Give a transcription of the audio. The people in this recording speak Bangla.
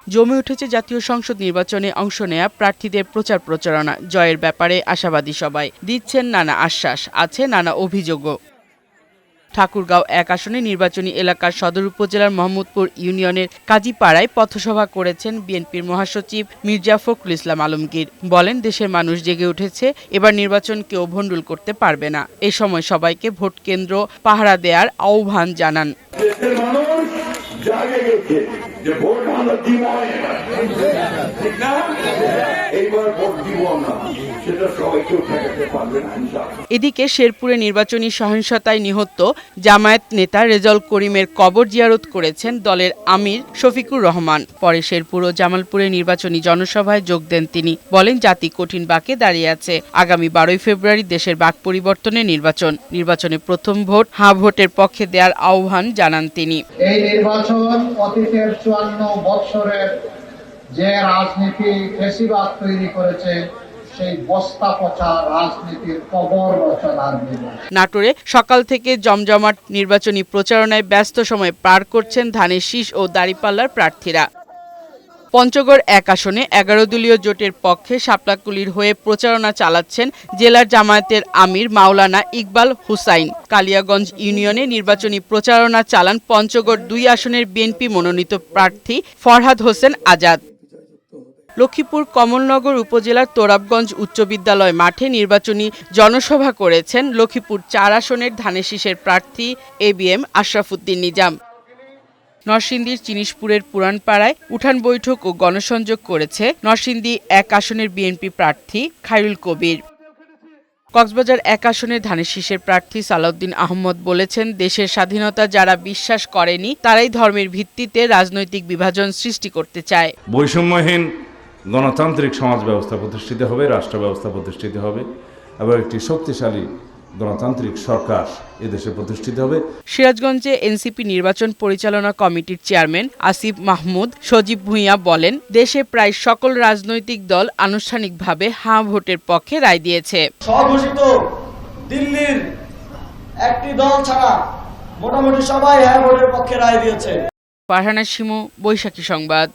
জমে উঠেছে জাতীয় সংসদ নির্বাচনে অংশ নেয়া প্রার্থীদের প্রচারণা। জয়ের ব্যাপারে আশাবাদী সবাই, দিচ্ছেন নানা আশ্বাস, আছে নানা অভিযোগও। ঠাকুরগাঁও ১ আসনে নির্বাচনী এলাকার সদর উপজেলার মোহাম্মদপুর ইউনিয়নের কাজীপাড়ায় পথসভা করেছেন বিএনপির মহাসচিব মির্জা ফখরুল ইসলাম আলমগীর। বলেন, দেশের মানুষ জেগে উঠেছে, এবার নির্বাচন কেউ ভণ্ডুল করতে পারবে না। এ সময় সবাইকে ভোট কেন্দ্র পাহারা দেওয়ার আহ্বান জানান। এদিকে শেরপুরে নির্বাচনী সহিংসতায় নিহত জামায়াত নেতা রেজাউল করিমের কবর জিয়ারত করেছেন দলের আমির শফিকুর রহমান। পরে শেরপুর ও জামালপুরে নির্বাচনী জনসভায় যোগ দেন তিনি। বলেন, জাতি কঠিন বাঁকে দাঁড়িয়ে আছে। আগামী ১২ ফেব্রুয়ারি দেশের বাক পরিবর্তনের নির্বাচনে প্রথম ভোট হ্যাঁ ভোটের পক্ষে দেওয়ার আহ্বান জানান তিনি। এই নির্বাচন অতীতের ৫৪ বছরের যে রাজনীতি ফেসিবাদ তৈরি করেছে সেই বস্তা পচা রাজনীতির কবর রচনার দিবস। নাটোরে সকাল থেকে জমজমাট নির্বাচনী প্রচারণায় ব্যস্ত সময় পার করছেন ধানের শীষ ও দাঁড়িপাল্লার প্রার্থীরা। পঞ্চগড় ১ আসনে ১১ দলীয় জোটের পক্ষে শাপলাকুলির হয়ে প্রচারণা চালাচ্ছেন জেলার জামায়াতের আমির মাওলানা ইকবাল হুসাইন। কালিয়াগঞ্জ ইউনিয়নে নির্বাচনী প্রচারণা চালান পঞ্চগড় ২ আসনের বিএনপি মনোনীত প্রার্থী ফরহাদ হোসেন আজাদ। লক্ষ্মীপুর কমলনগর উপজেলার তোরাবগঞ্জ উচ্চ বিদ্যালয় মাঠে নির্বাচনী জনসভা করেছেন লক্ষ্মীপুর ৪ আসনের ধানের শীষের প্রার্থী ABM আশরাফ উদ্দিন নিজাম। নরসিংদীর জিনিসপুরের পুরানপাড়ায় উঠান বৈঠক ও গণসংযোগ করেছে নরসিংদী ১ আসনের বিএনপি প্রার্থী খায়রুল কবির। কক্সবাজার ১ আসনের ধানের শীষের প্রার্থী সালাউদ্দিন আহমদ বলেছেন, দেশের স্বাধীনতা যারা বিশ্বাস করেনি তারাই ধর্মের ভিত্তিতে রাজনৈতিক বিভাজন সৃষ্টি করতে চায়। বৈষম্যহীন গণতান্ত্রিক সমাজ ব্যবস্থা প্রতিষ্ঠিত হবে, রাষ্ট্র ব্যবস্থা প্রতিষ্ঠিত হবে এবং একটি শক্তিশালী গণতান্ত্রিক সরকার এদেশে প্রতিষ্ঠিত হবে। সিরাজগঞ্জে এনসিপি নির্বাচন পরিচালনা কমিটির চেয়ারম্যান আসিফ মাহমুদ সজীব ভুঁইয়া বলেন, দেশে প্রায় সকল রাজনৈতিক দল আনুষ্ঠানিকভাবে হ্যাঁ ভোটের পক্ষে রায় দিয়েছে। স্বঘোষিত দিল্লির একটি দল ছাড়া মোটামুটি সবাই হ্যাঁ ভোটের পক্ষে রায় দিয়েছে। ফারহানা শিমু, বৈশাখী সংবাদ।